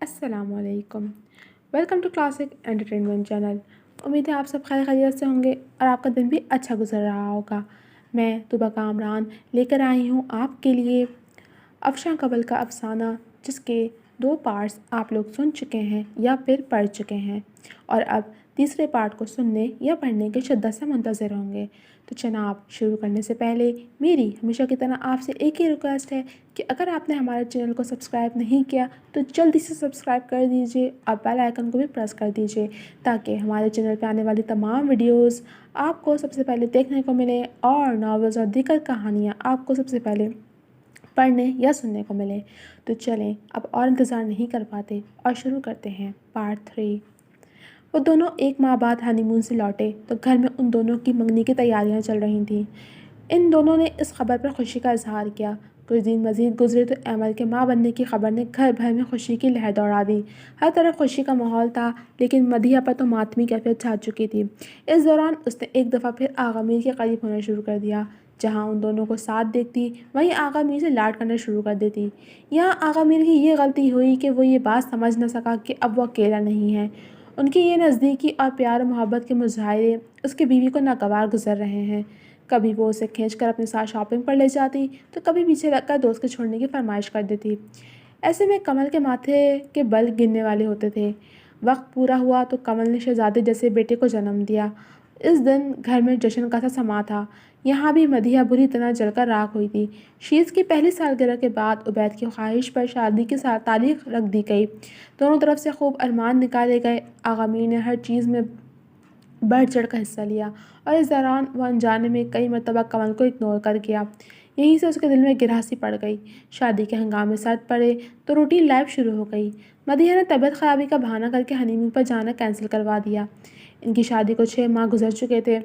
अस्सलाम वालेकुम। Welcome to classic entertainment channel. उम्मीद है आप सब खैर खैरियत से होंगे और आपका दिन भी अच्छा गुजर रहा होगा। मैं तुबा कामरान लेकर आई हूँ आपके लिए अफशां कबल का अफसाना, जिसके 2 पार्ट्स आप लोग सुन चुके हैं या फिर पढ़ चुके हैं और अब तीसरे पार्ट को सुनने या पढ़ने के शिद्दत से मुंतज़िर होंगे। तो जनाब, शुरू करने से पहले मेरी हमेशा की तरह आपसे एक ही रिक्वेस्ट है कि अगर आपने हमारे चैनल को सब्सक्राइब नहीं किया तो जल्दी से सब्सक्राइब कर दीजिए और बेल आइकन को भी प्रेस कर दीजिए, ताकि हमारे चैनल पर आने वाली तमाम वीडियोज़ आपको सबसे पहले देखने को मिले और नावल्स और दीगर कहानियाँ आपको सबसे पहले पढ़ने या सुनने को मिले। तो चलें, अब और इंतज़ार नहीं कर पाते और शुरू करते हैं पार्ट 3। वो दोनों एक माह बाद हनीमून से लौटे तो घर में उन दोनों की मंगनी की तैयारियां चल रही थीं। इन दोनों ने इस खबर पर खुशी का इजहार किया। कुछ दिन मज़ीद गुजरे तो अमल के माँ बनने की खबर ने घर भर में खुशी की लहर दौड़ा दी। हर तरफ खुशी का माहौल था, लेकिन मदीहा पर तो मातमी कैफियत छा चुकी थी। इस दौरान उसने एक दफ़ा फिर आगा मीर के करीब होना शुरू कर दिया। जहाँ उन दोनों को साथ देखती, वहीं आगा मीर से लाड करना शुरू कर देती। यहाँ आगा मीर की ये गलती हुई कि वो ये बात समझ न सका कि अब वो अकेला नहीं है। उनकी ये नज़दीकी और प्यार मोहब्बत के मुजाहरे उसकी बीवी को नागवार गुजर रहे हैं। कभी वो उसे खींचकर अपने साथ शॉपिंग पर ले जाती तो कभी पीछे लगकर दोस्त के छोड़ने की फरमाइश कर देती। ऐसे में कमल के माथे के बल गिरने वाले होते थे। वक्त पूरा हुआ तो कमल ने शहजादे जैसे बेटे को जन्म दिया। इस दिन घर में जश्न का सा समा था। यहाँ भी मदीहा बुरी तरह जलकर राख हुई थी। शीश की पहली सालगिरह के बाद उबैद की ख्वाहिश पर शादी की तारीख रख दी गई। दोनों तरफ से खूब अरमान निकाले गए। आगा मीर ने हर चीज़ में बढ़ चढ़ का हिस्सा लिया और इस दौरान वह अनजाने में कई मरतबा कमल को इग्नोर कर गया। यहीं से उसके दिल में गिरहसी पड़ गई। शादी के हंगामे सर्द पड़े तो रूटीन लाइफ शुरू हो गई। मदीहा ने तबीयत ख़राबी का बहाना करके हनीमून पर जाना कैंसिल करवा दिया। इनकी शादी को 6 माह गुजर चुके थे,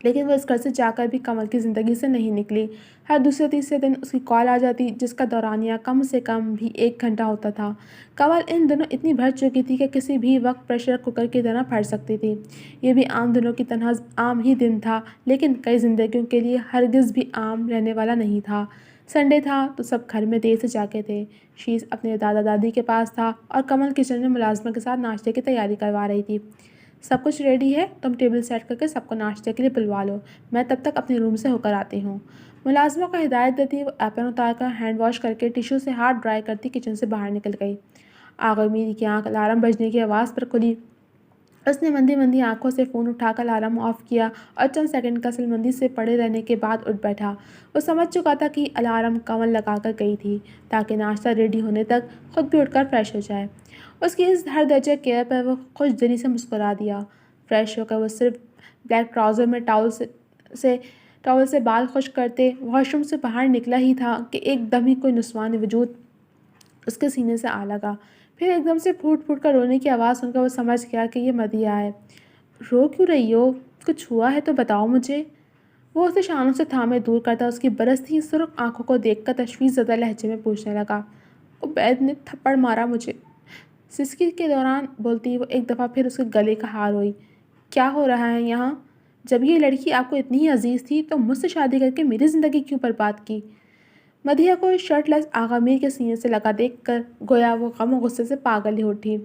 लेकिन वो इस घर से जाकर भी कमल की ज़िंदगी से नहीं निकली। हर दूसरे तीसरे दिन उसकी कॉल आ जाती, जिसका दौरानिया कम से कम भी 1 घंटा होता था। कमल इन दिनों इतनी भर चुकी थी कि किसी भी वक्त प्रेशर कुकर की तरह फट सकती थी। ये भी आम दिनों की तरह आम ही दिन था, लेकिन कई ज़िंदगियों के लिए हरगिज़ भी आम रहने वाला नहीं था। संडे था तो सब घर में देर से जागे थे। शीश अपने दादा दादी के पास था और कमल किचन में मुलाजमा के साथ नाश्ते की तैयारी करवा रही थी। सब कुछ रेडी है, तुम टेबल सेट करके सबको नाश्ते के लिए बुलवा लो, मैं तब तक अपने रूम से होकर आती हूँ। मुलाजमा को हिदायत देती वो एप्रन उतार कर हैंड वॉश करके टिश्यू से हाथ ड्राई करती किचन से बाहर निकल गई। आगा मीर की आँख अलार्म बजने की आवाज़ पर खुली। उसने मंदी मंदी आंखों से फ़ोन उठाकर अलार्म ऑफ किया और चंद सेकंड कसलमंदी से पड़े रहने के बाद उठ बैठा। वो समझ चुका था कि अलार्म कमल लगा कर गई थी, ताकि नाश्ता रेडी होने तक खुद भी उठकर फ्रेश हो जाए। उसकी इस हर दर्जे केयर पर वो खुश दिली से मुस्कुरा दिया। फ्रेश होकर वो सिर्फ ब्लैक ट्राउज़र में टॉवल से बाल खुश करते वॉशरूम से बाहर निकला ही था कि एकदम ही कोई नुस्वान वजूद उसके सीने से आ लगा। फिर एकदम से फूट फूट कर रोने की आवाज़ सुनकर वो समझ गया कि ये मदीहा है। रो क्यों रही हो? कुछ हुआ है तो बताओ मुझे। वो उसे शानों से थामे दूर करता उसकी बरसती सुर्ख आंखों को देखकर तशवीश ज़दा लहजे में पूछने लगा। उबैद ने थप्पड़ मारा मुझे। सिसकी के दौरान बोलती वो एक दफ़ा फिर उसके गले का हार हुई। क्या हो रहा है यहाँ? जब ये लड़की आपको इतनी ही अजीज़ थी तो मुझसे शादी करके मेरी ज़िंदगी क्यों बर्बाद की? मदीहा को शर्टलेस आगा मीर के सीने से लगा देखकर गोया वो गम और गुस्से से पागल ही उठी।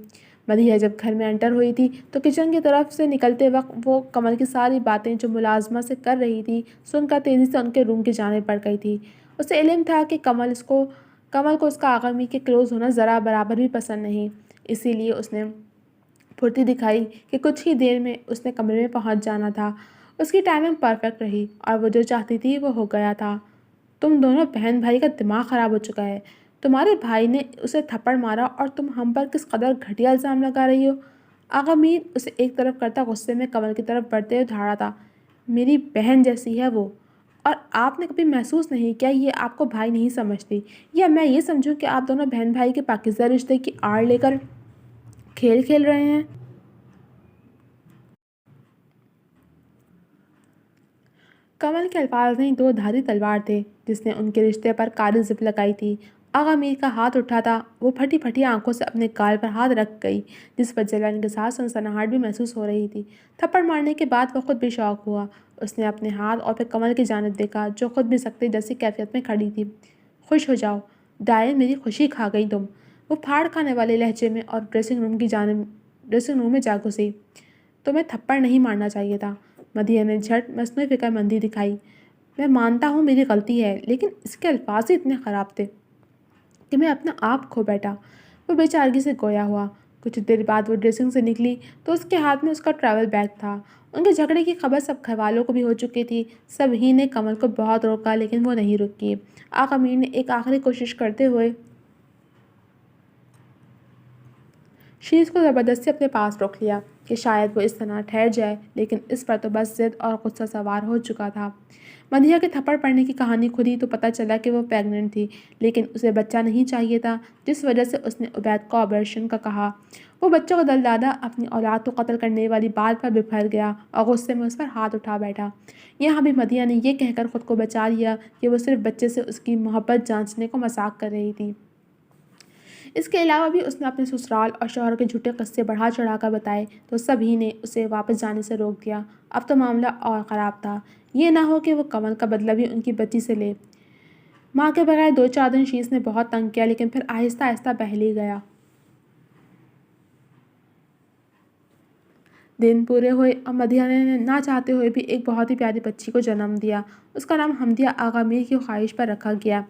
मदीहा जब घर में एंटर हुई थी तो किचन की तरफ से निकलते वक्त वो कमल की सारी बातें जो मुलाजमा से कर रही थी सुनकर तेज़ी से उनके रूम की जाने पड़ गई थी। उसे इल्म था कि कमल को उसका आगा मीर के क्लोज़ होना ज़रा बराबर भी पसंद नहीं। इसीलिए उसने फुर्ती दिखाई कि कुछ ही देर में उसने कमरे में पहुंच जाना था। उसकी टाइमिंग परफेक्ट रही और वो जो चाहती थी वो हो गया था। तुम दोनों बहन भाई का दिमाग ख़राब हो चुका है। तुम्हारे भाई ने उसे थप्पड़ मारा और तुम हम पर किस कदर घटिया इल्ज़ाम लगा रही हो। आगा मीर उसे एक तरफ करता गुस्से में कमल की तरफ बढ़ते हुए दहाड़ा था। मेरी बहन जैसी है वो, और आपने कभी महसूस नहीं किया ये आपको भाई नहीं समझती, या मैं ये समझूं कि आप दोनों बहन भाई के पाकिज़ा रिश्ते की आड़ लेकर खेल खेल रहे हैं। कमल के अल्फाज नहीं, 2 धारी तलवार थे जिसने उनके रिश्ते पर काली जिप लगाई थी। आगा मीर का हाथ उठा था। वो फटी फटी आंखों से अपने गाल पर हाथ रख गई, जिस पर जलन के साथ सनसनाहट भी महसूस हो रही थी। थप्पड़ मारने के बाद वो खुद भी शौक हुआ। उसने अपने हाथ और फिर कमल की जानिब देखा, जो खुद भी सख्ती जैसी कैफियत में खड़ी थी। खुश हो जाओ डायन, मेरी खुशी खा गई तुम। वो پھاڑ کھانے والے لہجے میں اور ڈریسنگ روم میں جا گھسی۔ تمہیں تھپڑ نہیں مارنا چاہیے تھا۔ مدیحہ نے جھٹ مصنوعی فکر مندی دکھائی۔ میں مانتا ہوں میری غلطی ہے، لیکن اس کے الفاظ ہی اتنے خراب تھے کہ میں اپنا آپ کھو بیٹھا۔ وہ بے چارگی سے گویا ہوا۔ کچھ دیر بعد وہ ڈریسنگ سے نکلی تو اس کے ہاتھ میں اس کا ٹریول بیگ تھا۔ ان کے جھگڑے کی خبر سب گھر والوں کو بھی ہو چکی تھی۔ سب ہی نے کمل کو بہت روکا لیکن وہ نہیں رکی۔ آقا میر نے ایک آخری کوشش کرتے ہوئے شیز کو زبردستی اپنے پاس روک لیا کہ شاید وہ اس طرح ٹھہر جائے، لیکن اس پر تو بس ضد اور غصہ سوار ہو چکا تھا۔ مدیحہ کے تھپڑ پڑنے کی کہانی کھلی تو پتہ چلا کہ وہ پیگننٹ تھی، لیکن اسے بچہ نہیں چاہیے تھا، جس وجہ سے اس نے عبید کو آبریشن کا کہا۔ وہ بچوں کا دلدادہ اپنی اولاد کو قتل کرنے والی بات پر بپھر گیا اور غصے میں اس پر ہاتھ اٹھا بیٹھا۔ یہاں بھی مدیحہ نے یہ کہہ کر خود کو بچا لیا کہ وہ صرف بچے سے اس کی محبت جانچنے کو مذاق کر رہی تھی۔ اس کے علاوہ بھی اس نے اپنے سسرال اور شوہر کے جھوٹے قصے بڑھا چڑھا کر بتائے تو سبھی نے اسے واپس جانے سے روک دیا۔ اب تو معاملہ اور خراب تھا۔ یہ نہ ہو کہ وہ کمل کا بدلہ بھی ان کی بچی سے لے۔ ماں کے بغیر 2-4 دن شیز نے بہت تنگ کیا، لیکن پھر آہستہ آہستہ بہل ہی گیا۔ دن پورے ہوئے اور مدیحہ نے نہ چاہتے ہوئے بھی ایک بہت ہی پیاری بچی کو جنم دیا۔ اس کا نام حمدیہ آغا میر کی خواہش پر رکھا گیا۔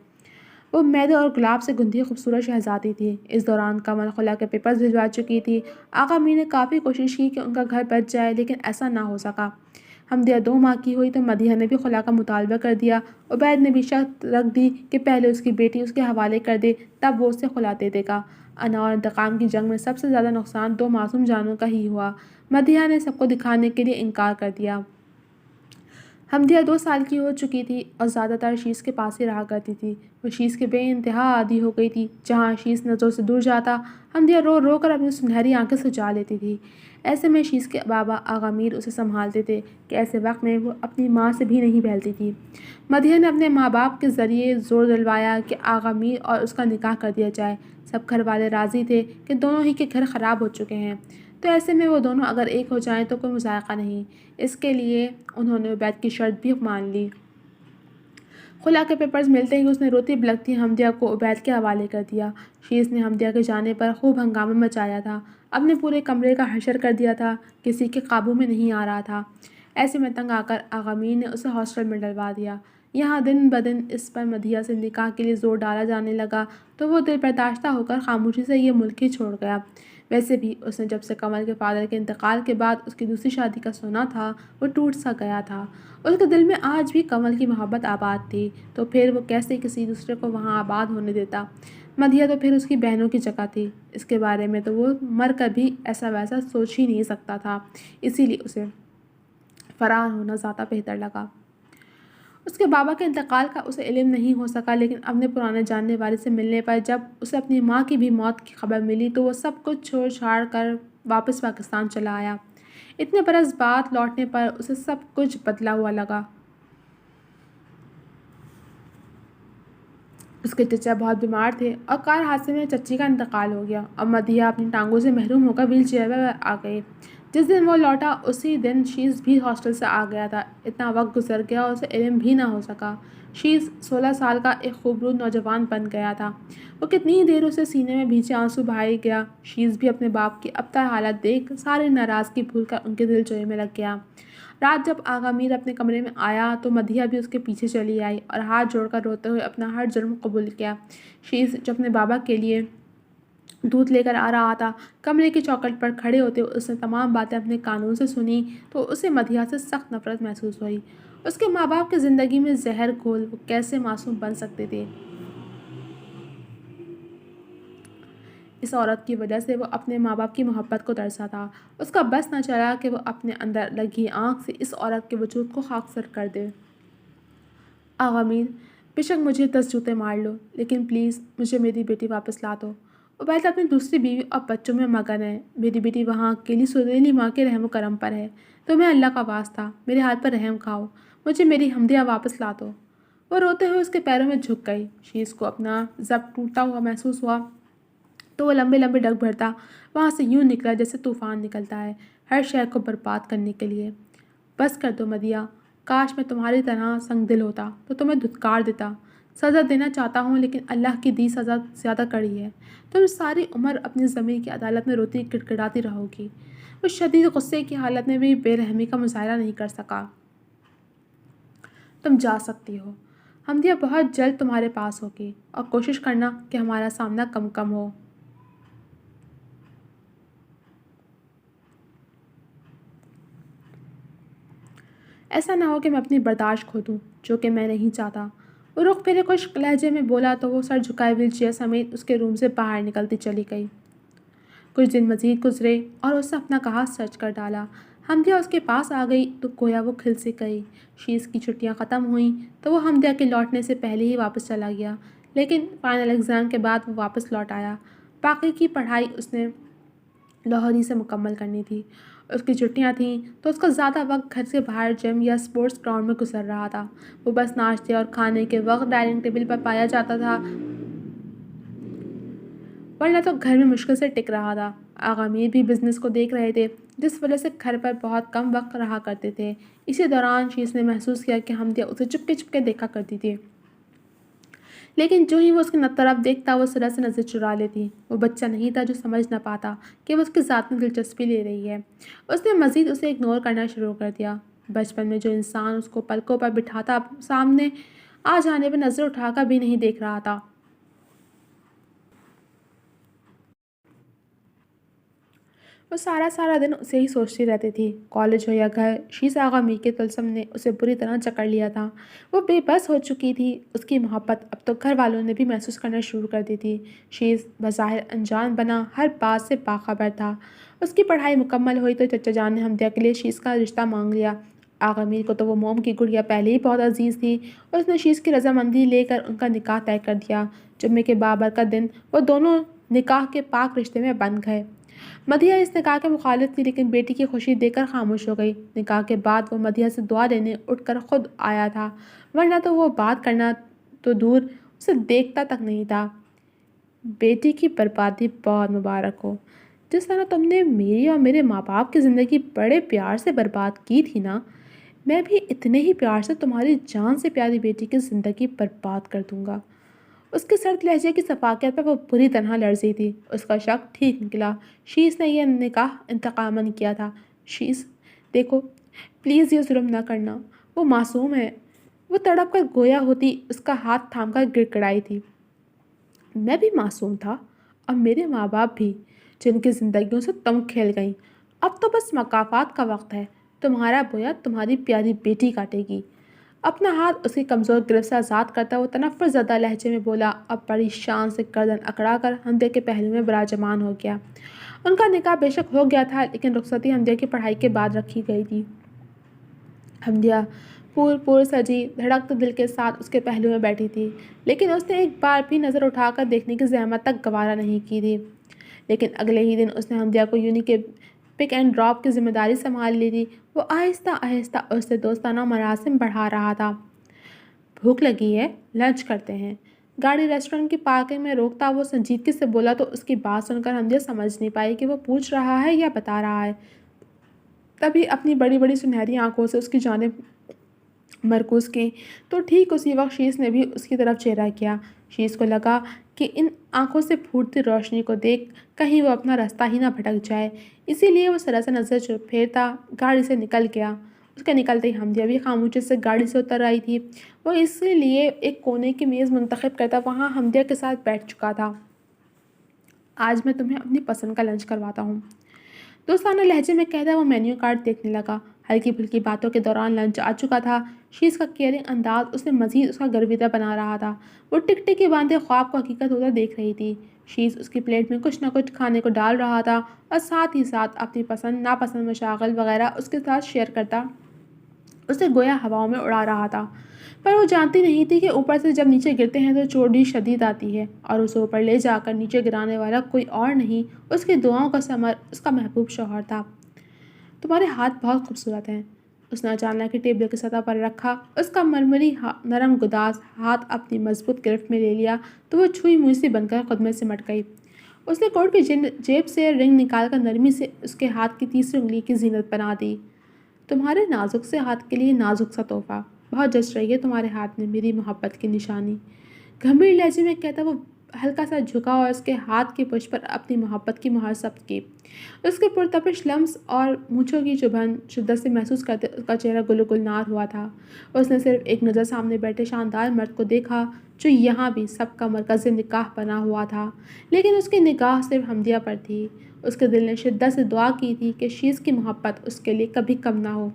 وہ میدے اور گلاب سے گندھی خوبصورت شہزادی تھی۔ اس دوران کمل خلا کے پیپرز بھجوا چکی تھی۔ آقا میر نے کافی کوشش کی کہ ان کا گھر بچ جائے، لیکن ایسا نہ ہو سکا۔ حمدیہ 2 ماہ کی ہوئی تو مدیحہ نے بھی خلا کا مطالبہ کر دیا۔ عبید نے بھی شرط رکھ دی کہ پہلے اس کی بیٹی اس کے حوالے کر دے، تب وہ اسے خلا دے دے گا۔ انا اور انتقام کی جنگ میں سب سے زیادہ نقصان 2 معصوم جانوں کا ہی ہوا۔ مدیحہ نے سب کو دکھانے کے لیے انکار کر دیا۔ حمدیہ 2 سال کی ہو چکی تھی اور زیادہ تر شیز کے پاس ہی رہا کرتی تھی۔ وہ شیز کے بے انتہا عادی ہو گئی تھی۔ جہاں شیز نظروں سے دور جاتا، حمدیہ رو رو کر اپنی سنہری آنکھیں سجا لیتی تھی۔ ایسے میں شیز کے بابا آغا میر اسے سنبھالتے تھے کہ ایسے وقت میں وہ اپنی ماں سے بھی نہیں بہلتی تھی۔ مدیحہ نے اپنے ماں باپ کے ذریعے زور دلوایا کہ آغا میر اور اس کا نکاح کر دیا جائے۔ سب گھر والے راضی تھے کہ دونوں ہی کے گھر خراب ہو چکے ہیں، تو ایسے میں وہ دونوں اگر ایک ہو جائیں تو کوئی مضائقہ نہیں۔ اس کے لیے انہوں نے عبید کی شرط بھی مان لی۔ خلا کے پیپرز ملتے ہی اس نے روتی بلکتی حمدیہ کو عبید کے حوالے کر دیا۔ شیز نے حمدیہ کے جانے پر خوب ہنگامہ مچایا تھا، اپنے پورے کمرے کا حشر کر دیا تھا، کسی کے قابو میں نہیں آ رہا تھا۔ ایسے میں تنگ آ کر آغا میر نے اسے ہاسٹل میں ڈلوا دیا۔ یہاں دن بدن اس پر مدیحہ سے نکاح کے لیے زور ڈالا جانے لگا تو وہ دل برداشتہ ہو کر خاموشی سے یہ ملک ہی چھوڑ گیا۔ ویسے بھی اس نے جب سے کمل کے فادر کے انتقال کے بعد اس کی دوسری شادی کا سنا تھا، وہ ٹوٹ سا گیا تھا۔ اس کے دل میں آج بھی کمل کی محبت آباد تھی، تو پھر وہ کیسے کسی دوسرے کو وہاں آباد ہونے دیتا؟ مدیحہ تو پھر اس کی بہنوں کی جگہ تھی۔ اس کے بارے میں تو وہ مر کر بھی ایسا ویسا سوچ ہی نہیں سکتا تھا، اسی لیے اسے فرار ہونا زیادہ بہتر لگا۔ اس کے بابا کے انتقال کا اسے علم نہیں ہو سکا، لیکن اپنے پرانے جاننے والے سے ملنے پر جب اسے اپنی ماں کی بھی موت کی خبر ملی تو وہ سب کچھ چھوڑ چھاڑ کر واپس پاکستان چلا آیا۔ اتنے برس بعد لوٹنے پر اسے سب کچھ بدلا ہوا لگا۔ اس کے چچا بہت بیمار تھے اور کار حادثے میں چچی کا انتقال ہو گیا اور مدیحہ اپنی ٹانگوں سے محروم ہو کر ویل چیئر پر آ گئے۔ جس دن وہ لوٹا اسی دن شیز بھی ہاسٹل سے آ گیا تھا۔ اتنا وقت گزر گیا اور اسے علم بھی نہ ہو سکا۔ شیز 16 سال کا ایک خوبصورت نوجوان بن گیا تھا۔ وہ کتنی ہی دیر اسے سینے میں بھیجے آنسو بہائے گیا۔ شیز بھی اپنے باپ کی ابتر حالت دیکھ ساری ناراضگی بھول کر ان کے دل جوئی میں لگ گیا۔ رات جب آغا میر اپنے کمرے میں آیا تو مدیحہ بھی اس کے پیچھے چلی آئی اور ہاتھ جوڑ کر روتے ہوئے اپنا ہر جرم قبول کیا۔ شیز جو اپنے بابا کے لیے دودھ لے کر آ رہا تھا، کمرے کی چوکھٹ پر کھڑے ہوتے ہوئے اس نے تمام باتیں اپنے کانوں سے سنی تو اسے مدیحہ سے سخت نفرت محسوس ہوئی۔ اس کے ماں باپ کی زندگی میں زہر گھول وہ کیسے معصوم بن سکتے تھے؟ اس عورت کی وجہ سے وہ اپنے ماں باپ کی محبت کو ترسا تھا۔ اس کا بس نہ چلا کہ وہ اپنے اندر لگی آنکھ سے اس عورت کے وجود کو خاکسار کر دے۔ آغا میر، بے شک مجھے 10 جوتے مار لو، لیکن پلیز مجھے میری بیٹی واپس لا دو۔ عبید اپنی دوسری بیوی اور بچوں میں مگن ہے۔ میری بیٹی وہاں اکیلی سوتیلی ماں کے رحم و کرم پر ہے۔ تمہیں اللہ کا واسطہ میرے ہاتھ پر رحم کھاؤ، مجھے میری حمدیہ واپس لا دو۔ وہ روتے ہوئے اس کے پیروں میں جھک گئی۔ شیز کو اپنا ضبط ٹوٹتا ہوا محسوس ہوا تو وہ لمبے لمبے ڈگ بھرتا وہاں سے یوں نکلا جیسے طوفان نکلتا ہے ہر شے کو برباد کرنے کے لیے۔ بس کر دو مدیحہ، کاش میں تمہاری طرح سنگ دل ہوتا تو تمہیں دھتکار دیتا۔ سزا دینا چاہتا ہوں لیکن اللہ کی دی سزا زیادہ کڑی ہے۔ تم ساری عمر اپنی ضمیر کی عدالت میں روتی گڑگڑاتی رہو گی۔ وہ شدید غصے کی حالت میں بھی بے رحمی کا مظاہرہ نہیں کر سکا۔ تم جا سکتی ہو، حمدیہ بہت جلد تمہارے پاس ہوگی، اور کوشش کرنا کہ ہمارا سامنا کم کم ہو۔ ایسا نہ ہو کہ میں اپنی برداشت کھو دوں، جو کہ میں نہیں چاہتا۔ وہ رخ پھیرے خشک لہجے میں بولا تو وہ سر جھکائے ویل چیئر سمیت اس کے روم سے باہر نکلتی چلی گئی۔ کچھ دن مزید گزرے اور اس نے اپنا کہا سچ کر ڈالا۔ حمدیہ اس کے پاس آ گئی تو گویا وہ کھل سے گئی۔ شیز کی چھٹیاں ختم ہوئیں تو وہ حمدیہ کے لوٹنے سے پہلے ہی واپس چلا گیا، لیکن فائنل ایگزام کے بعد وہ واپس لوٹ آیا۔ باقی کی پڑھائی اس نے لاہور ہی سے مکمل کرنی تھی۔ اس کی چھٹیاں تھیں تو اس کا زیادہ وقت گھر سے باہر جم یا اسپورٹس گراؤنڈ میں گزر رہا تھا۔ وہ بس ناشتے اور کھانے کے وقت ڈائننگ ٹیبل پر پایا جاتا تھا، ورنہ تو گھر میں مشکل سے ٹک رہا تھا۔ آغا میر بھی بزنس کو دیکھ رہے تھے، جس وجہ سے گھر پر بہت کم وقت رہا کرتے تھے۔ اسی دوران شیز نے محسوس کیا کہ حمدیہ اسے چپکے چپکے دیکھا کرتی تھی، لیکن جو ہی وہ اس کی طرف دیکھتا وہ سرا سے نظر چرا لیتی۔ وہ بچہ نہیں تھا جو سمجھ نہ پاتا کہ وہ اس کی ذات میں دلچسپی لے رہی ہے۔ اس نے مزید اسے اگنور کرنا شروع کر دیا۔ بچپن میں جو انسان اس کو پلکوں پر بٹھاتا سامنے آ جانے پر نظر اٹھا کر بھی نہیں دیکھ رہا تھا۔ وہ سارا دن اسے ہی سوچتی رہتی تھی، کالج ہو یا گھر۔ شیز آغا میر کے طلسم نے اسے بری طرح جکڑ لیا تھا۔ وہ بے بس ہو چکی تھی۔ اس کی محبت اب تو گھر والوں نے بھی محسوس کرنا شروع کر دی تھی۔ شیز بظاہر انجان بنا ہر بات سے باخبر تھا۔ اس کی پڑھائی مکمل ہوئی تو چچا جان نے حمدیہ کے لیے شیز کا رشتہ مانگ لیا۔ آغا میر کو تو وہ موم کی گڑیا پہلے ہی بہت عزیز تھی، اور اس نے شیز کی رضامندی لے کر ان کا نکاح طے کر دیا۔ جمعے کے بابرکت دن وہ دونوں نکاح کے پاک رشتے میں بندھ گئے۔ مدیحہ اس نکاح کے مخالف تھی، لیکن بیٹی کی خوشی دیکھ کر خاموش ہو گئی۔ نکاح کے بعد وہ مدیحہ سے دعا لینے اٹھ کر خود آیا تھا، ورنہ تو وہ بات کرنا تو دور اسے دیکھتا تک نہیں تھا۔ بیٹی کی بربادی بہت مبارک ہو۔ جس طرح تم نے میری اور میرے ماں باپ کی زندگی بڑے پیار سے برباد کی تھی نا، میں بھی اتنے ہی پیار سے تمہاری جان سے پیاری بیٹی کی زندگی برباد کر دوں گا۔ اس کے سرد لہجے کی صفاقیت پر وہ بری طرح لرزی تھی۔ اس کا شک ٹھیک نکلا۔ شیز نے یہ نکاح انتقاماً کیا تھا۔ شیز، دیکھو، پلیز یہ ظلم نہ کرنا، وہ معصوم ہے۔ وہ تڑپ کر گویا ہوتی اس کا ہاتھ تھام کر گڑگڑائی تھی۔ میں بھی معصوم تھا، اور میرے ماں باپ بھی، جن کی زندگیوں سے تم کھیل گئیں۔ اب تو بس مکافات کا وقت ہے۔ تمہارا بویا تمہاری پیاری بیٹی کاٹے گی۔ اپنا ہاتھ اس کی کمزور گرفت سے آزاد کرتا وہ تنفر زدہ لہجے میں بولا، اب بڑی شان سے گردن اکڑا کر حمدیہ کے پہلو میں براجمان ہو گیا۔ ان کا نکاح بے شک ہو گیا تھا، لیکن رخصتی حمدیہ کی پڑھائی کے بعد رکھی گئی تھی۔ حمدیہ پور سجی دھڑکتے دل کے ساتھ اس کے پہلو میں بیٹھی تھی، لیکن اس نے ایک بار بھی نظر اٹھا کر دیکھنے کی زحمت تک گوارا نہیں کی تھی۔ لیکن اگلے ہی دن اس نے حمدیہ کو یونی کے پک اینڈ ڈراپ کی ذمہ داری سنبھال لی تھی۔ وہ آہستہ آہستہ اس سے دوستانہ مراسم بڑھا رہا تھا۔ بھوک لگی ہے، لنچ کرتے ہیں۔ گاڑی ریسٹورنٹ کی پارکنگ میں روکتا وہ سنجیدگی سے بولا تو اس کی بات سن کر حمدیہ سمجھ نہیں پائی کہ وہ پوچھ رہا ہے یا بتا رہا ہے۔ تبھی اپنی بڑی بڑی سنہری آنکھوں سے اس کی جانب مرکوز کی تو ٹھیک اسی وقت شیز نے بھی اس کی طرف چہرہ کیا۔ شیز کو لگا کہ ان آنکھوں سے پھوٹتی روشنی کو دیکھ کہیں وہ اپنا راستہ ہی نہ بھٹک جائے، اسی لیے وہ ذرا سے نظر پھیرتا گاڑی سے نکل گیا۔ اس کے نکلتے ہی حمدیہ بھی خاموشی سے گاڑی سے اتر آئی تھی۔ وہ اس لیے ایک کونے کی میز منتخب کرتا وہاں حمدیہ کے ساتھ بیٹھ چکا تھا۔ آج میں تمہیں اپنی پسند کا لنچ کرواتا ہوں، دوستانہ لہجے میں کہتا وہ مینیو کارڈ دیکھنے لگا۔ ہلکی پھلکی باتوں کے دوران لنچ آ چکا تھا۔ شیز کا کیئرنگ انداز اسے مزید اس کا گرویدہ بنا رہا تھا۔ وہ ٹک ٹکی باندھے خواب کو حقیقت ہوتا دیکھ رہی تھی۔ شیز اس کی پلیٹ میں کچھ نہ کچھ کھانے کو ڈال رہا تھا، اور ساتھ ہی ساتھ اپنی پسند ناپسند مشاغل وغیرہ اس کے ساتھ شیئر کرتا اسے گویا ہواؤں میں اڑا رہا تھا۔ پر وہ جانتی نہیں تھی کہ اوپر سے جب نیچے گرتے ہیں تو چوٹ شدید آتی ہے، اور اسے اوپر لے جا کر نیچے گرانے والا کوئی اور نہیں، اس کی دعاؤں کا ثمر اس کا محبوب شوہر تھا۔ تمہارے ہاتھ بہت خوبصورت ہیں، اس نے اچانک ٹیبل کی سطح پر رکھا۔ اس کا مرمری نرم گداز ہاتھ اپنی مضبوط گرفت میں لے لیا تو وہ چھوئی موئی سی بن کر خود میں سمٹ گئی۔ اس نے کوٹ کی جیب سے رنگ نکال کر نرمی سے اس کے ہاتھ کی تیسری انگلی کی زینت بنا دی۔ تمہارے نازک سے ہاتھ کے لیے نازک سا تحفہ، بہت جچ رہی ہے تمہارے ہاتھ میں، میری محبت کی نشانی۔ गंभीर लहजे में कहता वो हल्का सा झुका और उसके हाथ की पुष्प पर अपनी मोहब्बत की मुहर जब्त की। उसके पुरतपिश लम्स और मूँछों की चुभन शिद्दत से महसूस करते उसका चेहरा गुलगुलनार हुआ था। उसने सिर्फ एक नज़र सामने बैठे शानदार मर्द को देखा जो यहाँ भी सबका मरकज़ निगाह बना हुआ था, लेकिन उसकी निगाह सिर्फ हमदिया पर थी। उसके दिल ने शिद्दत से दुआ की थी कि शीश की मोहब्बत उसके लिए कभी कम ना हो,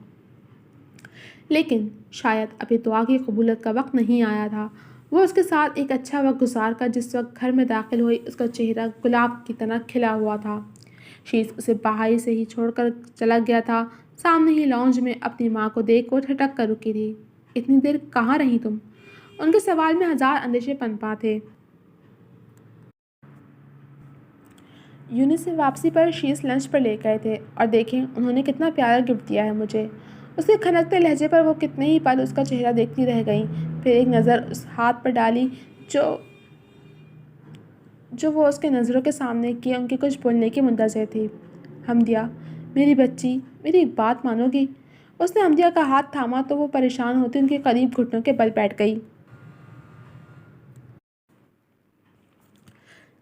लेकिन शायद अभी दुआ की कबूलत का वक्त नहीं आया था। वो उसके साथ एक अच्छा वक्त गुजार कर जिस वक्त घर में दाखिल हुई, उसका चेहरा गुलाब की तरह खिला हुआ था। शीश उसे बाहरी से ही छोड़कर चला गया था। सामने ही लॉन्ज में अपनी माँ को देख वो ठटक कर रुकी थी। इतनी देर कहाँ रही तुम? उनके सवाल में हजार अंदेशे पनपा थे। यूनिस से वापसी पर शीश लंच पर ले गए थे और देखें उन्होंने कितना प्यारा गिफ्ट दिया है मुझे। उसके खनकते लहजे पर वो कितने ही पल उसका चेहरा देखती रह गई, फिर एक नज़र उस हाथ पर डाली जो जो वो उसके नज़रों के सामने किए उनके कुछ बोलने की मुंतज़िर थी। हमदिया, मेरी बच्ची, मेरी एक बात मानोगी? उसने हमदिया का हाथ थामा तो वो परेशान होती उनके करीब घुटनों के बल बैठ गई।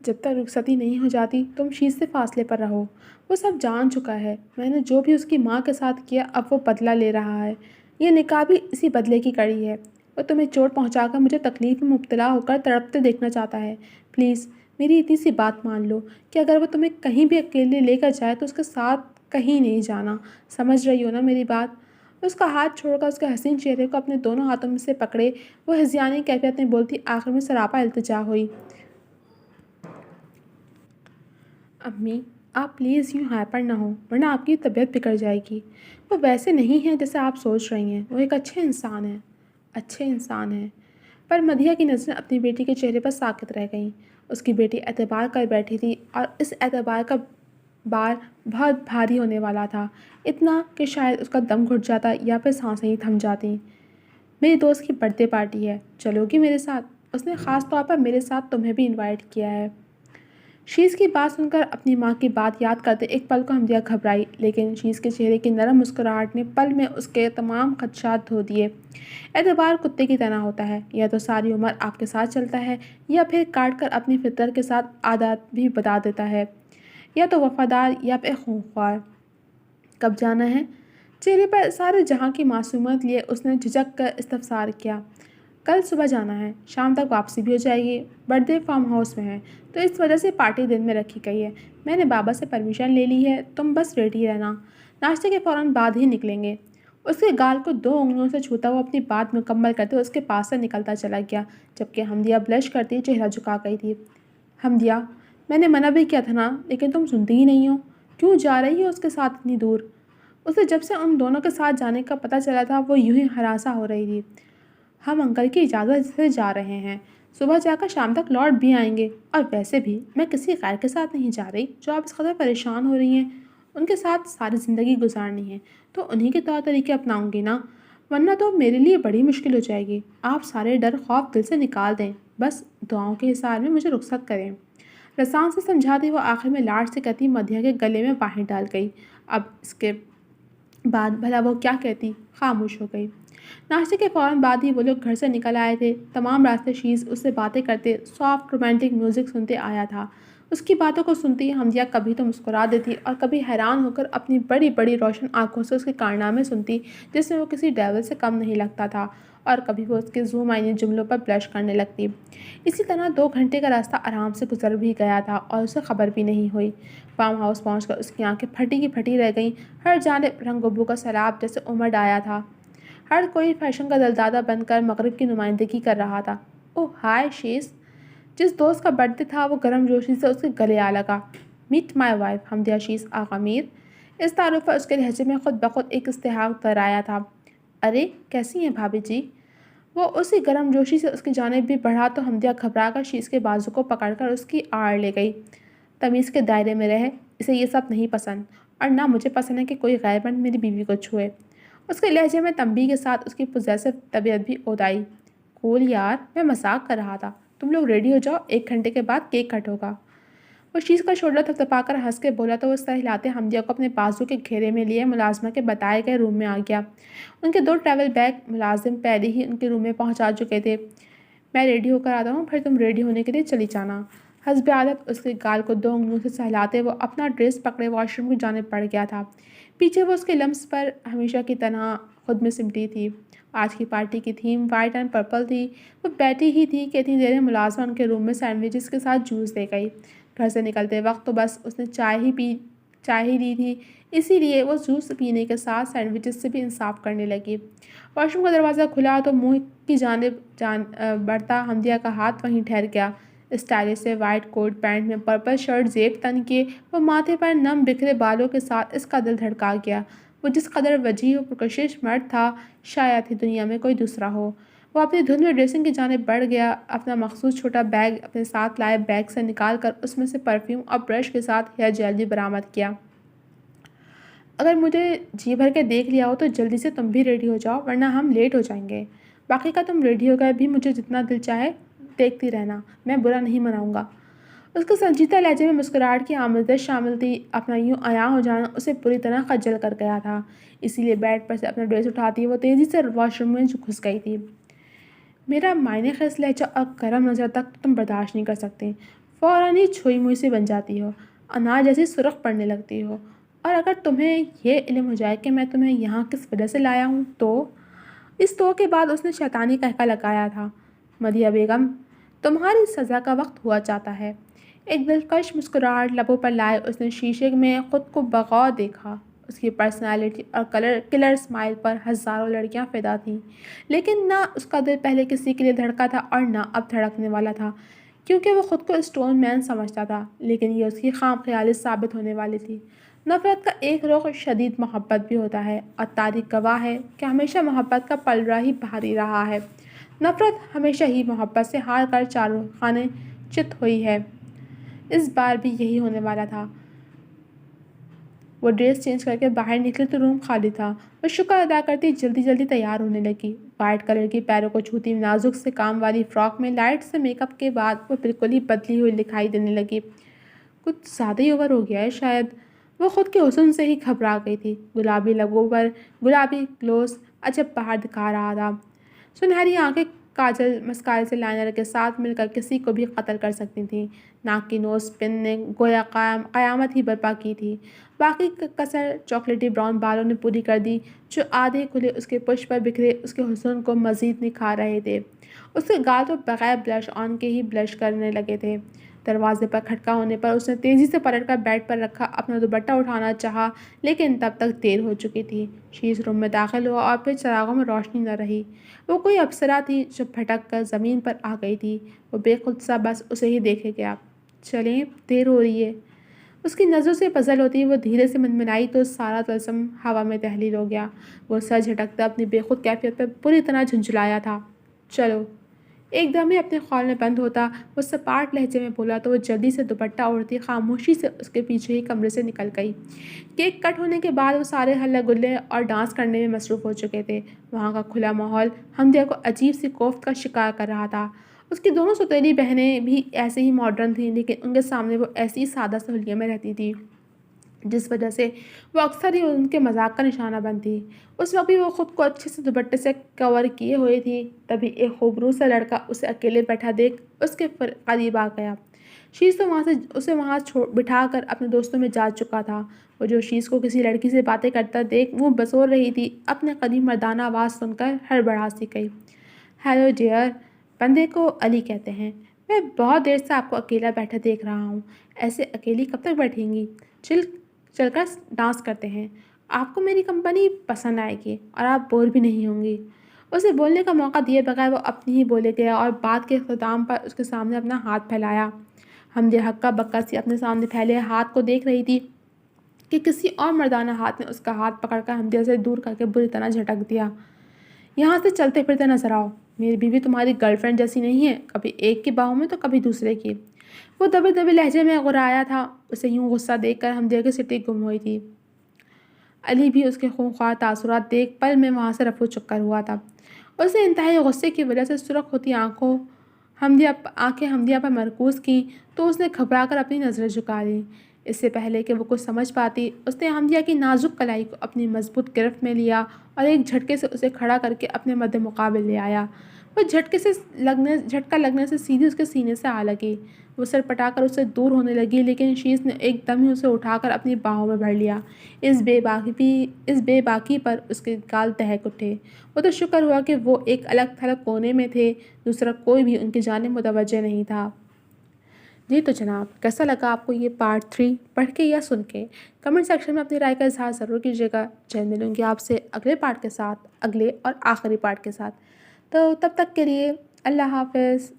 जब तक रुखसती नहीं हो जाती तुम शीश से फासले पर रहो। वो सब जान चुका है। मैंने जो भी उसकी माँ के साथ किया अब वो बदला ले रहा है। ये निकाह भी इसी बदले की कड़ी है। वो तुम्हें चोट पहुँचाकर मुझे तकलीफ में मुब्तला होकर तड़पते देखना चाहता है। प्लीज़ मेरी इतनी सी बात मान लो कि अगर वो तुम्हें कहीं भी अकेले लेकर जाए तो उसके साथ कहीं नहीं जाना। समझ रही हो ना मेरी बात? उसका हाथ छोड़कर उसके हसीन चेहरे को अपने दोनों हाथों में से पकड़े वो हिज़यानी कैफियत में बोलती आखिर में सरापा इल्तिजा हुई। अम्मी, आप प्लीज़ यूँ हाइपर ना हो वरना आपकी तबीयत बिगड़ जाएगी। वो वैसे नहीं है जैसे आप सोच रही हैं। वो एक अच्छे इंसान है। अच्छे इंसान है। पर मदिया की नज़रें अपनी बेटी के चेहरे पर साकित रह गईं। उसकी बेटी एतबार कर बैठी थी और इस एतबार का बार बहुत भारी होने वाला था, इतना कि शायद उसका दम घुट जाता या फिर सांसें ही थम जाती। मेरी दोस्त की बर्थडे पार्टी है, चलोगी मेरे साथ? उसने ख़ास तौर पर मेरे साथ तुम्हें भी इनवाइट किया है। शीश की बात सुनकर अपनी माँ की बात याद करते एक पल को हमदिया घबराई, लेकिन शीश के चेहरे की नरम मुस्कुराहट ने पल में उसके तमाम खदशात धो दिए। एतबार कुत्ते की तरह होता है, या तो सारी उम्र आपके साथ चलता है या फिर काट कर अपनी फितर के साथ आदत भी बता देता है, या तो वफादार या फिर खूंखार। कब जाना है? चेहरे पर सारे जहाँ की मासूमियत लिए उसने झिझक कर इस्तफसार किया। कल सुबह जाना है, शाम तक वापसी भी हो जाएगी। बर्थडे फार्म हाउस में है तो इस वजह से पार्टी दिन में रखी गई है। मैंने बाबा से परमिशन ले ली है, तुम बस रेडी रहना। नाश्ते के फ़ौरन बाद ही निकलेंगे। उसके गाल को दो उंगलियों से छूता हुआ अपनी बात मुकम्मल करते उसके पास से निकलता चला गया, जबकि हमदिया ब्लश करती चेहरा झुका गई थी। हमदिया, मैंने मना भी किया था ना, लेकिन तुम सुनती ही नहीं हो। क्यों जा रही हो उसके साथ इतनी दूर? उसे जब से उन दोनों के साथ जाने का पता चला था वो यूं ही हरासा हो रही थी। हम अंकल की इजाज़त से जा रहे हैं, सुबह जाकर शाम तक लौट भी आएंगे। और वैसे भी मैं किसी गैर के साथ नहीं जा रही जो आप इस कदर परेशान हो रही हैं। उनके साथ सारी ज़िंदगी गुजारनी है तो उन्हीं के तौर तरीके अपनाऊंगी ना, वरना तो मेरे लिए बड़ी मुश्किल हो जाएगी। आप सारे डर खौफ दिल से निकाल दें, बस दुआओं के हिसाब में मुझे रुखसत करें। रसान से समझाती वो आखिर में लाड से कहती मध्या के गले में बाहें डाल गई। अब इसके बाद भला वो क्या कहती, खामोश हो गई। नाश्ते के फ़ौरन बाद ही वो लोग घर से निकल आए थे। तमाम रास्ते शीश उससे बातें करते सॉफ्ट रोमांटिक म्यूज़िक सुनते आया था। उसकी बातों को सुनती हमदिया कभी तो मुस्कुरा देती और कभी हैरान होकर अपनी बड़ी बड़ी रोशन आंखों से उसके कारनामे सुनती जिसमें वो किसी डेविल से कम नहीं लगता था, और कभी वो उसके ज़ूम आईनी जुमलों पर ब्लश करने लगती। इसी तरह 2 घंटे का रास्ता आराम से गुजर भी गया था और उसे खबर भी नहीं हुई। फार्म हाउस पहुँचकर उसकी आंखें फटी की फटी रह गईं। हर जानिब रंग गुब्बू का सैलाब जैसे उमड़ आया था। हर कोई फैशन का दलदादा बनकर मगरिब की नुमाइंदगी कर रहा था। ओह हाय शीश! जिस दोस्त का बर्थडे था वो गर्मजोशी से उसके गले आ लगा। मीट माई वाइफ हमदिया शीश आगा मीर। इस तारुफ पर उसके लहजे में खुद ब खुद एक इस्तेहाक तर आया था। अरे कैसी हैं भाभी जी? वो उसी गर्मजोशी से उसकी जानिब भी बढ़ा तो हमदिया घबरा कर शीश के बाजू को पकड़कर उसकी आड़ ले गई। तमीज़ के दायरे में रहे, इसे ये सब नहीं पसंद, और ना मुझे पसंद है कि कोई गैरमर्द मेरी बीवी को छुए। उसके लहजे में तंबी के साथ उसकी पोजेसिव तबीयत भी ओद आई। कूल यार, मैं मजाक कर रहा था। तुम लोग रेडी हो जाओ, 1 घंटे के बाद केक कट होगा। वो शीश का शोल्डर थपथपाकर हंस के बोला तो वो सर हिलाते हमदिया को अपने बाजू के घेरे में लिए मुलाजमा के बताए गए रूम में आ गया। उनके 2 ट्रैवल बैग मुलाजिम पहले ही उनके रूम में पहुंचा चुके थे। मैं रेडी होकर आता हूँ, फिर तुम रेडी होने के लिए चली जाना। हस्ब आदत उसके गाल को 2 उंगलियों से सहलाते वो अपना ड्रेस पकड़े वॉशरूम की जाने पड़ गया था। पीछे वो उसके लम्स पर हमेशा की तरह खुद में सिमटी थी। आज की पार्टी की थीम वाइट एंड पर्पल थी। वो बैठी ही थी कि इतनी देर में मुलाजमा उनके रूम में सैंडविचेस के साथ जूस दे गई। घर से निकलते वक्त तो बस उसने चाय ही ली थी, इसीलिए वो जूस पीने के साथ सैंडविचेस से भी इंसाफ करने लगी। वॉशरूम का दरवाज़ा खुला तो मुंह की जानिब बढ़ता हमदिया का हाथ वहीं ठहर गया। स्टाइलिश से वाइट कोट पैंट में पर्पल शर्ट जेब तन के वो माथे पर नम बिखरे बालों के साथ इसका दिल धड़का गया। वो जिस कदर वजीह और पुरकशिश मर्द था, शायद ही दुनिया में कोई दूसरा हो। वो अपनी धुन में ड्रेसिंग की जानिब बढ़ गया। अपना मखसूस छोटा बैग अपने साथ लाए बैग से निकाल कर उसमें से परफ्यूम और ब्रश के साथ हेयर जेल भी बरामद किया। अगर मुझे जी भर के देख लिया हो तो जल्दी से तुम भी रेडी हो जाओ, वरना हम लेट हो जाएंगे। बाकी का तुम रेडी हो गए भी, मुझे जितना दिल चाहे देखती रहना, मैं बुरा नहीं मनाऊंगा। उसके संजीदा लहजे में मुस्कुराहट की आमेज़श शामिल थी। अपना यूं अयां हो जाना उसे पूरी तरह खज्जल कर गया था। इसीलिए बेड पर से अपना ड्रेस उठाती वो तेज़ी से वॉशरूम में घुस गई थी। मेरा मायने ख़ास लहजा और करम नज़र तक तो तुम बर्दाश्त नहीं कर सकते। फ़ौरन ही छुई मुई सी बन जाती हो, अनार जैसी सुर्ख पड़ने लगती हो। और अगर तुम्हें ये इल्म हो जाए कि मैं तुम्हें यहाँ किस वजह से लाया हूँ तो। इस तो के बाद उसने शैतानी कहका लगाया था। मदिया बेगम, तुम्हारी सज़ा का वक्त हुआ चाहता है। एक दिलकश मुस्कुराहट लबों पर लाए उसने शीशे में खुद को बगौर देखा। उसकी पर्सनालिटी और किलर स्माइल पर हज़ारों लड़कियां फिदा थीं, लेकिन ना उसका दिल पहले किसी के लिए धड़का था और ना अब धड़कने वाला था, क्योंकि वो खुद को स्टोन मैन समझता था। लेकिन ये उसकी खाम ख्याली साबित होने वाली थी। नफ़रत का एक रुख शदीद मोहब्बत भी होता है, और तारीख गवाह है कि हमेशा मोहब्बत का पलड़ा ही भारी रहा है। नफ़रत हमेशा ही मोहब्बत से हार कर चारों खाने चित हुई है। इस बार भी यही होने वाला था। वो ड्रेस चेंज करके बाहर निकली तो रूम खाली था। वो शुक्र अदा करती जल्दी जल्दी तैयार होने लगी। वाइट कलर की पैरों को छूती नाजुक से काम वाली फ्रॉक में लाइट से मेकअप के बाद वो बिल्कुल ही बदली हुई दिखाई देने लगी। कुछ ज़्यादा ही ओवर हो गया है शायद। वो खुद के हुस्न से ही घबरा गई थी। गुलाबी लबों पर गुलाबी ग्लोस अजब बाहर दिखा रहा था। सुनहरी आंखें काजल मस्कारे से लाइनर के साथ मिलकर किसी को भी कत्ल कर सकती थीं। नाक की नोज पिन ने गोया क़यामत ही बर्पा की थी। बाकी कसर चॉकलेटी ब्राउन बालों ने पूरी कर दी, जो आधे खुले उसके पुष्प पर बिखरे उसके हुस्न को मज़ीद निखार रहे थे। उसके गाल तो बग़ैर ब्लश ऑन के ही ब्लश करने लगे थे। दरवाजे पर खटका होने पर उसने तेज़ी से पलटकर बेड पर रखा अपना दुपट्टा उठाना चाहा, लेकिन तब तक देर हो चुकी थी। शीश रूम में दाखिल हुआ और फिर चिरागों में रोशनी न रही। वो कोई अप्सरा थी जो भटक कर ज़मीन पर आ गई थी। वो बेखुद सा बस उसे ही देखे गया। चलें, देर हो रही है। उसकी नज़रों से पजल होती वो धीरे से मनमनाई तो सारा तलस्म हवा में तहलील हो गया। वो सर झटकता अपनी बेखुद कैफियत पर पूरी तरह झुंझलाया था। चलो। एकदम ही अपने ख्याल में बंद होता वो सपाट लहजे में बोला तो वो जल्दी से दुपट्टा ओढ़ती खामोशी से उसके पीछे ही कमरे से निकल गई। केक कट होने के बाद वो सारे हल्ला गुल्ले और डांस करने में मसरूफ़ हो चुके थे। वहाँ का खुला माहौल हमदिया को अजीब सी कोफ्त का शिकार कर रहा था। उसकी दोनों सौतेली बहनें भी ऐसे ही मॉडर्न थीं, लेकिन उनके सामने वो ऐसी ही सादा सहूलियत में रहती थी, जिस वजह से वो अक्सर ही उनके मजाक का निशाना बनती। उस वक्त भी वो ख़ुद को अच्छे से दुपट्टे से कवर किए हुए थी। तभी एक खूबरू सा लड़का उसे अकेले बैठा देख उसके करीब आ गया। शीश तो वहाँ छोड़ बिठा कर अपने दोस्तों में जा चुका था। वो जो शीश को किसी लड़की से बातें करता देख वो बसोर रही थी, अपने करीब मर्दाना आवाज़ सुनकर हड़बड़ा सी गई। हेलो डियर, बंदे को अली कहते हैं। मैं बहुत देर से आपको अकेला बैठा देख रहा हूँ। ऐसे अकेली कब तक बैठेंगी? चलकर डांस करते हैं। आपको मेरी कंपनी पसंद आएगी और आप बोर भी नहीं होंगी। उसे बोलने का मौका दिए बगैर वो अपनी ही बोले गया और बात के इख्तिताम पर उसके सामने अपना हाथ फैलाया। हमदिया हक्का बक्का सी अपने सामने फैले हाथ को देख रही थी कि किसी और मर्दाना हाथ ने उसका हाथ पकड़कर हमदिया से दूर करके बुरी तरह झटक दिया। यहाँ से चलते फिरते नजर आओ। मेरी बीवी तुम्हारी गर्लफ्रेंड जैसी नहीं है, कभी एक की बाहों में तो कभी दूसरे की। वो दबे दबे लहजे में गुर्राया था। उसे यूं गुस्सा देखकर हमदिया की सिटी गुम हुई थी। अली भी उसके खूंखार तासुरात देख पल में वहाँ से रफू चक्कर हुआ था। उसने इंतहाई गुस्से की वजह से सुर्ख होती आंखें हमदिया पर मरकूज़ की तो उसने घबरा कर अपनी नज़रें झुका ली। इससे पहले कि वो कुछ समझ पाती, उसने हमदिया की नाजुक कलाई को अपनी मजबूत गिरफ्त में लिया और एक झटके से उसे खड़ा करके अपने मद्दे मुकाबिल ले आया। وہ جھٹکا لگنے سے سیدھی اس کے سینے سے آ لگی۔ وہ سر پٹا کر اس سے دور ہونے لگی، لیکن شیش نے ایک دم ہی اسے اٹھا کر اپنی باہوں میں بھر لیا۔ اس بے باکی پر اس کے گال دہک اٹھے۔ وہ تو شکر ہوا کہ وہ ایک الگ تھلگ کونے میں تھے، دوسرا کوئی بھی ان کی جانب متوجہ نہیں تھا۔ جی تو جناب، کیسا لگا آپ کو یہ پارٹ 3 پڑھ کے یا سن کے؟ کمنٹ سیکشن میں اپنی رائے کا اظہار ضرور کیجیے گا۔ جلد ملوں گی آپ سے اگلے پارٹ کے ساتھ، اگلے اور آخری پارٹ کے ساتھ۔ تو تب تک کے لیے اللہ حافظ۔